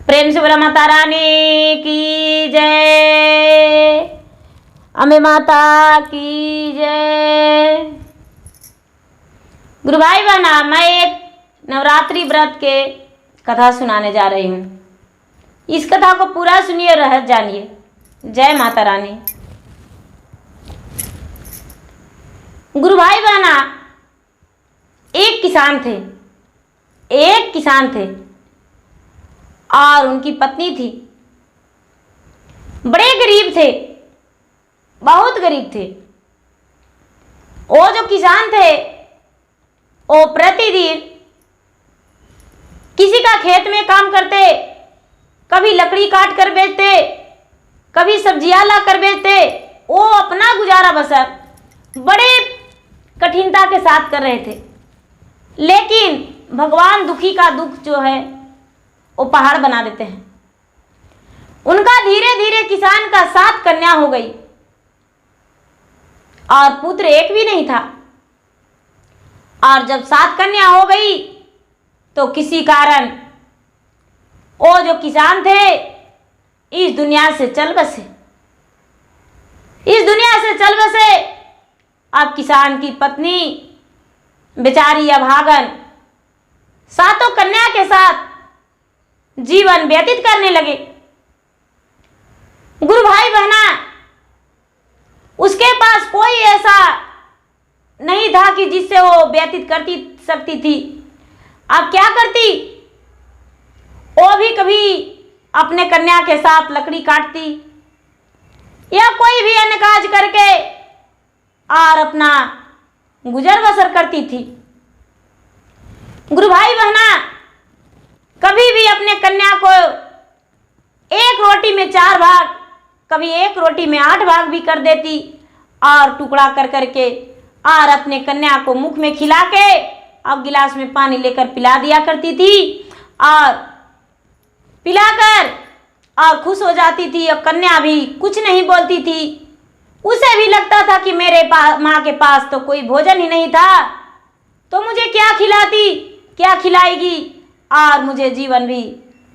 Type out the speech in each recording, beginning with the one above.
प्रेम से बोला माता रानी की जय, अम्बे माता की जय। गुरु भाई बहना, मैं एक नवरात्रि व्रत के कथा सुनाने जा रही हूँ। इस कथा को पूरा सुनिए, रहस्य जानिए। जय माता रानी। गुरु भाई बहना, एक किसान थे और उनकी पत्नी थी। बड़े गरीब थे, बहुत गरीब थे। वो जो किसान थे वो प्रतिदिन किसी का खेत में काम करते, कभी लकड़ी काट कर बेचते, कभी सब्जियां ला कर बेचते। वो अपना गुजारा बसर बड़े कठिनता के साथ कर रहे थे। लेकिन भगवान दुखी का दुख जो है वो पहाड़ बना देते हैं। उनका धीरे धीरे किसान का 7 कन्या हो गई और पुत्र एक भी नहीं था। और जब 7 कन्या हो गई तो किसी कारण वो जो किसान थे इस दुनिया से चल बसे। अब किसान की पत्नी बेचारी अभागन 7 कन्या के साथ जीवन व्यतीत करने लगे। गुरु भाई बहना, उसके पास कोई ऐसा नहीं था कि जिससे वो व्यतीत करती सकती थी। अब क्या करती? वो भी कभी अपने कन्या के साथ लकड़ी काटती या कोई भी अन्य काज करके और अपना गुजर बसर करती थी। गुरु भाई बहना, कभी भी अपने कन्या को एक रोटी में 4 भाग, कभी एक रोटी में 8 भाग भी कर देती और टुकड़ा कर करके और अपने कन्या को मुख में खिला के अब गिलास में पानी लेकर पिला दिया करती थी। और पिलाकर और खुश हो जाती थी। और कन्या भी कुछ नहीं बोलती थी। उसे भी लगता था कि मेरे माँ के पास तो कोई भोजन ही नहीं था, तो मुझे क्या खिलाती, क्या खिलाएगी, और मुझे जीवन भी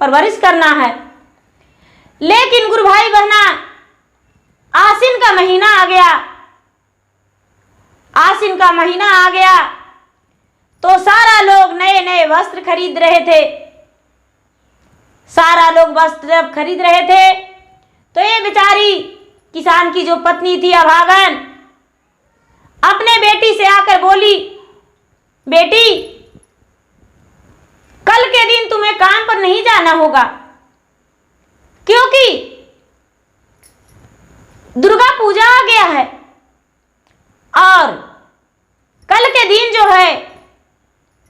परवरिश करना है। लेकिन गुरु भाई बहना, आसिन का महीना आ गया तो सारा लोग नए नए वस्त्र खरीद रहे थे। तो ये बेचारी किसान की जो पत्नी थी अभागन, अपने बेटी से आकर बोली, बेटी कल के दिन तुम्हें काम पर नहीं जाना होगा, क्योंकि दुर्गा पूजा आ गया है और कल के दिन जो है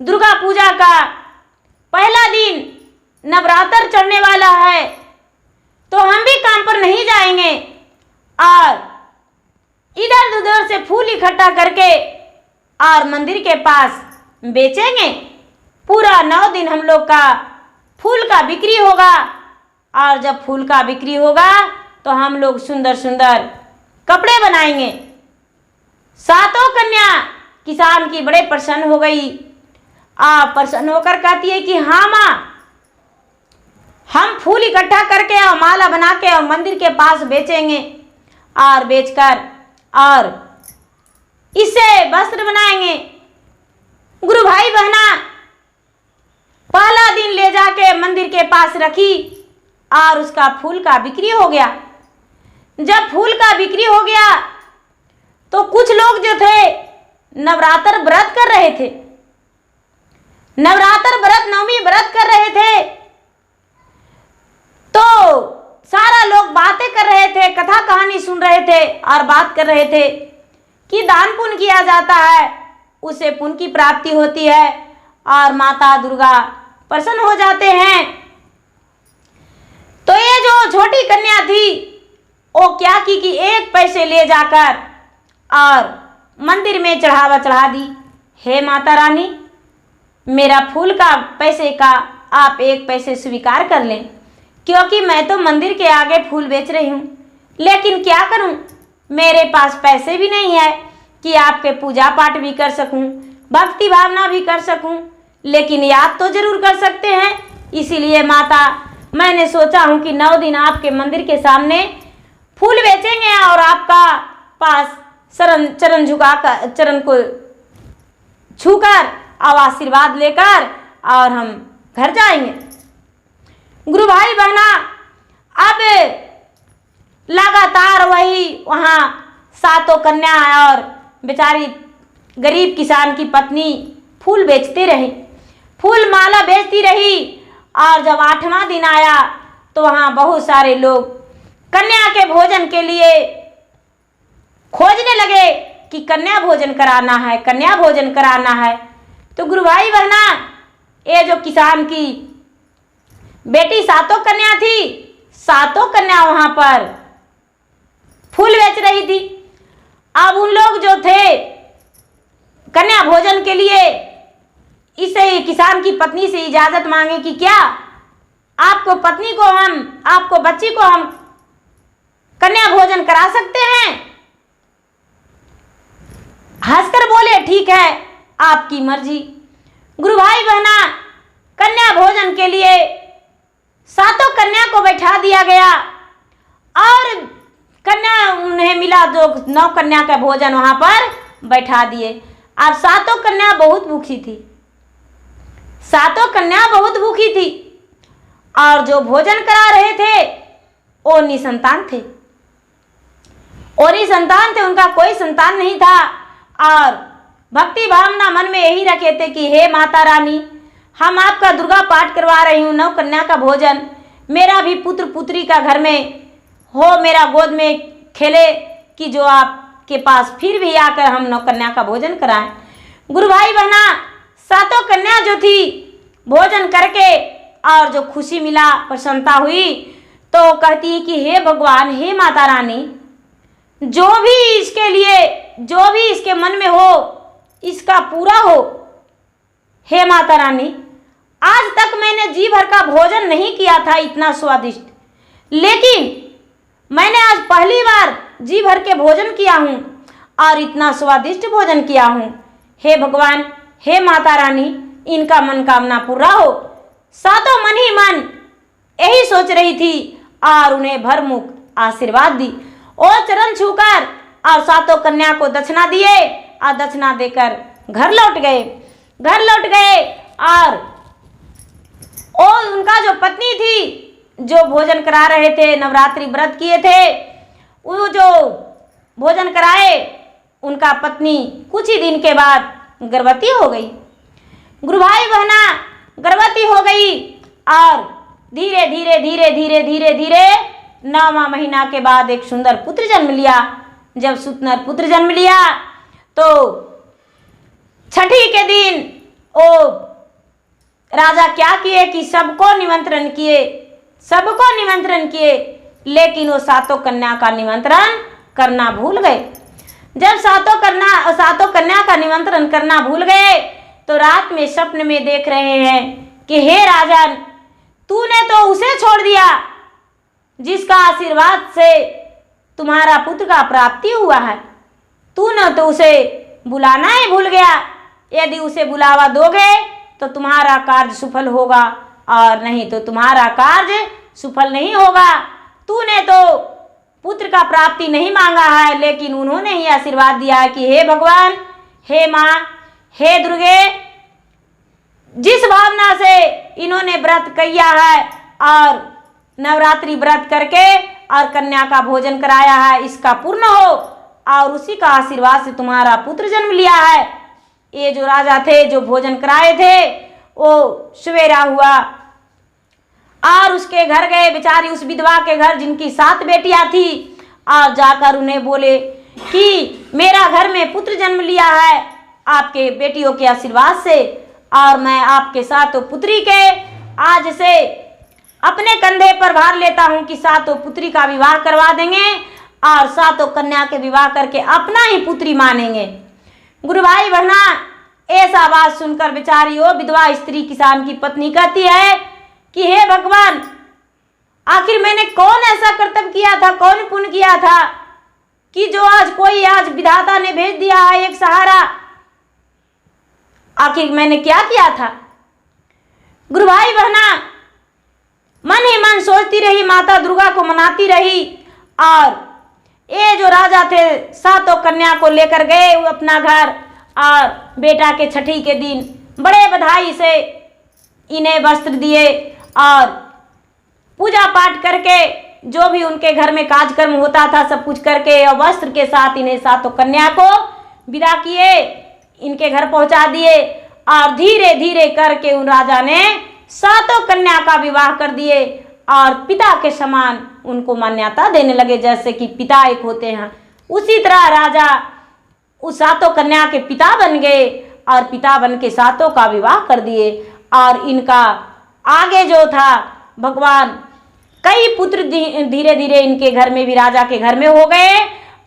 दुर्गा पूजा का पहला दिन नवरात्र चढ़ने वाला है, तो हम भी काम पर नहीं जाएंगे और इधर उधर से फूल इकट्ठा करके और मंदिर के पास बेचेंगे। पूरा 9 दिन हम लोग का फूल का बिक्री होगा और जब फूल का बिक्री होगा तो हम लोग सुंदर सुंदर कपड़े बनाएंगे। 7 कन्या किसान की बड़े प्रसन्न हो गई। प्रसन्न होकर कहती है कि हाँ माँ, हम फूल इकट्ठा करके और माला बना के और मंदिर के पास बेचेंगे और बेचकर और इससे वस्त्र बनाएंगे। गुरु भाई बहना, पहला दिन ले जाके मंदिर के पास रखी और उसका फूल का बिक्री हो गया। जब फूल का बिक्री हो गया तो कुछ लोग जो थे नवरात्र व्रत कर रहे थे, नवमी व्रत कर रहे थे। तो सारा लोग बातें कर रहे थे, कथा कहानी सुन रहे थे और बात कर रहे थे कि दान पुण्य किया जाता है, उसे पुण्य की प्राप्ति होती है और माता दुर्गा प्रसन्न हो जाते हैं। तो ये जो छोटी कन्या थी वो क्या की कि 1 पैसे ले जाकर और मंदिर में चढ़ावा चढ़ा दी। हे माता रानी, मेरा फूल का पैसे का आप 1 पैसे स्वीकार कर लें, क्योंकि मैं तो मंदिर के आगे फूल बेच रही हूँ। लेकिन क्या करूँ, मेरे पास पैसे भी नहीं है कि आपके पूजा पाठ भी कर सकूँ, भक्ति भावना भी कर सकूँ, लेकिन याद तो जरूर कर सकते हैं। इसीलिए माता मैंने सोचा हूं कि 9 दिन आपके मंदिर के सामने फूल बेचेंगे और आपका पास चरण झुकाकर, चरण को छूकर और आशीर्वाद लेकर और हम घर जाएंगे। गुरु भाई बहना, अब लगातार वही वहाँ सातों कन्या और बेचारी गरीब किसान की पत्नी फूल बेचते रही, फूल माला बेचती रही। और जब 8वां दिन आया तो वहाँ बहुत सारे लोग कन्या के भोजन के लिए खोजने लगे कि कन्या भोजन कराना है, कन्या भोजन कराना है। तो गुरु भाई बहना, ये जो किसान की बेटी सातों कन्या थी, सातों कन्या वहां पर फूल बेच रही थी। अब उन लोग जो थे कन्या भोजन के लिए इसे किसान की पत्नी से इजाजत मांगे कि क्या आपको पत्नी को हम, आपको बच्ची को हम कन्या भोजन करा सकते हैं। हंसकर बोले ठीक है, आपकी मर्जी। गुरु भाई बहना, कन्या भोजन के लिए सातों कन्या को बैठा दिया गया और कन्या उन्हें मिला, जो 9 कन्या का भोजन वहां पर बैठा दिए। अब सातों कन्या बहुत भूखी थी, सातों कन्या बहुत भूखी थी और जो भोजन करा रहे थे वो निसंतान थे, और ही संतान थे, उनका कोई संतान नहीं था। और भक्ति भावना मन में यही रखे थे कि हे माता रानी, हम आपका दुर्गा पाठ करवा रही हूँ, 9 कन्या का भोजन, मेरा भी पुत्र पुत्री का घर में हो, मेरा गोद में खेले, कि जो आपके पास फिर भी आकर हम 9 कन्या का भोजन कराएं। गुरु भाई बहना, सातों कन्या जो थी भोजन करके और जो खुशी मिला, प्रसन्नता हुई, तो कहती है कि हे भगवान, हे माता रानी, जो भी इसके लिए, जो भी इसके मन में हो, इसका पूरा हो। हे माता रानी, आज तक मैंने जी भर का भोजन नहीं किया था इतना स्वादिष्ट, लेकिन मैंने आज पहली बार जी भर के भोजन किया हूँ और इतना स्वादिष्ट भोजन किया हूँ। हे भगवान, हे माता रानी, इनका मनोकामना पूरा हो। सातों मन ही मन यही सोच रही थी और उन्हें भरमुख आशीर्वाद दी और चरण छूकर और सातों कन्या को दक्षिणा दिए और दक्षिणा देकर घर लौट गए। घर लौट गए और उनका जो पत्नी थी, जो भोजन करा रहे थे, नवरात्रि व्रत किए थे, वो जो भोजन कराए, उनका पत्नी कुछ ही दिन के बाद गर्भवती हो गई। गुरु भाई बहना, गर्भवती हो गई और धीरे धीरे धीरे धीरे धीरे धीरे 9वां महीना के बाद एक सुंदर पुत्र जन्म लिया। जब सुंदर पुत्र जन्म लिया तो छठी के दिन ओ राजा क्या किए कि सबको निमंत्रण किए, सबको निमंत्रण किए, लेकिन वो सातों कन्या का निमंत्रण करना भूल गए। जब सातों कन्या का निमंत्रण करना भूल गए तो रात में स्वप्न में देख रहे हैं कि हे राजन, तूने तो उसे छोड़ दिया जिसका आशीर्वाद से तुम्हारा पुत्र का प्राप्ति हुआ है। तूने तो उसे बुलाना ही भूल गया। यदि उसे बुलावा दोगे तो तुम्हारा कार्य सफल होगा और नहीं तो तुम्हारा कार्य सफल नहीं होगा। तूने तो पुत्र का प्राप्ति नहीं मांगा है, लेकिन उन्होंने ही आशीर्वाद दिया है कि हे भगवान, हे माँ, हे दुर्गे, जिस भावना से इन्होंने व्रत किया है और नवरात्रि व्रत करके और कन्या का भोजन कराया है, इसका पूर्ण हो और उसी का आशीर्वाद से तुम्हारा पुत्र जन्म लिया है। ये जो राजा थे, जो भोजन कराए थे, वो सवेरा हुआ और उसके घर गए, बेचारी उस विधवा के घर जिनकी 7 बेटियां थी, और जाकर उन्हें बोले कि मेरा घर में पुत्र जन्म लिया है आपके बेटियों के आशीर्वाद से, और मैं आपके सातों पुत्री के आज से अपने कंधे पर भार लेता हूं कि सातों पुत्री का विवाह करवा देंगे और सातों कन्या के विवाह करके अपना ही पुत्री मानेंगे। गुरु भाई बहना, ऐसा बात सुनकर बेचारी वो विधवा स्त्री किसान की पत्नी कहती है कि हे भगवान, आखिर मैंने कौन ऐसा कर्तव्य किया था, कौन पुण्य किया था कि जो आज विधाता ने भेज दिया है एक सहारा। आखिर मैंने क्या किया था? गुरु भाई बहना, मन ही मन करती रही, माता दुर्गा को मनाती रही। और ये जो राजा थे सातों कन्या को लेकर गए अपना घर, और बेटा के छठी के दिन बड़े बधाई से इन्हें वस्त्र दिए और पूजा पाठ करके जो भी उनके घर में कार्यक्रम होता था सब कुछ करके और वस्त्र के साथ इन्हें सातों कन्या को विदा किए, इनके घर पहुंचा दिए। और धीरे धीरे करके उन राजा ने सातों कन्या का विवाह कर दिए और पिता के समान उनको मान्यता देने लगे, जैसे कि पिता एक होते हैं। उसी तरह राजा उस सातों कन्या के पिता बन गए और पिता बन के सातों का विवाह कर दिए। और इनका आगे जो था भगवान कई पुत्र धीरे धीरे इनके घर में भी, राजा के घर में हो गए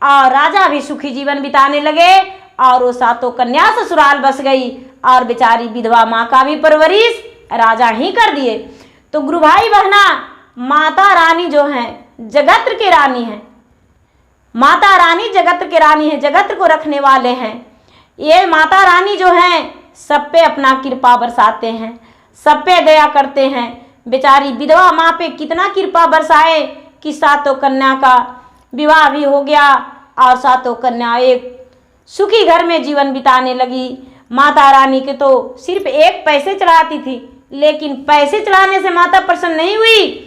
और राजा भी सुखी जीवन बिताने लगे। और वो सातों कन्या ससुराल बस गई और बेचारी विधवा माँ का भी परवरिश राजा ही कर दिए। तो गुरु भाई बहना, माता रानी जो हैं जगत की रानी हैं। माता रानी जगत की रानी है, जगत को रखने वाले हैं। ये माता रानी जो हैं सब पे अपना कृपा बरसाते हैं, सब पे दया करते हैं। बेचारी विधवा माँ पे कितना कृपा बरसाए कि सातों कन्या का विवाह भी हो गया और सातों कन्या एक सुखी घर में जीवन बिताने लगी। माता रानी के तो सिर्फ एक पैसे चढ़ाती थी, लेकिन पैसे चढ़ाने से माता प्रसन्न नहीं हुई।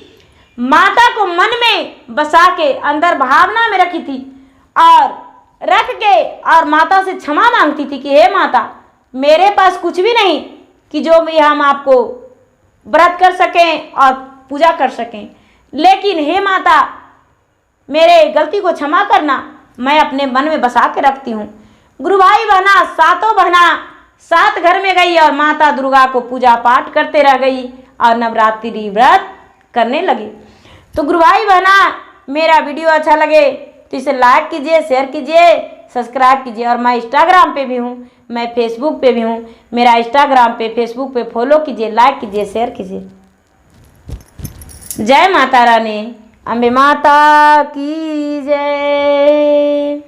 माता को मन में बसा के अंदर भावना में रखी थी और रख के और माता से क्षमा मांगती थी कि हे माता, मेरे पास कुछ भी नहीं कि जो भी हम आपको व्रत कर सकें और पूजा कर सकें, लेकिन हे माता मेरे गलती को क्षमा करना, मैं अपने मन में बसा के रखती हूँ। गुरु भाई बहना, सातों बहना सात घर में गई और माता दुर्गा को पूजा पाठ करते रह गई और नवरात्रि व्रत करने लगी। तो गुरु भाई बहना, मेरा वीडियो अच्छा लगे तो इसे लाइक कीजिए, शेयर कीजिए, सब्सक्राइब कीजिए। और मैं इंस्टाग्राम पे भी हूँ, मैं फेसबुक पे भी हूँ। मेरा इंस्टाग्राम पे फेसबुक पे फॉलो कीजिए, लाइक कीजिए, शेयर कीजिए। जय माता रानी, अम्बे माता की जय।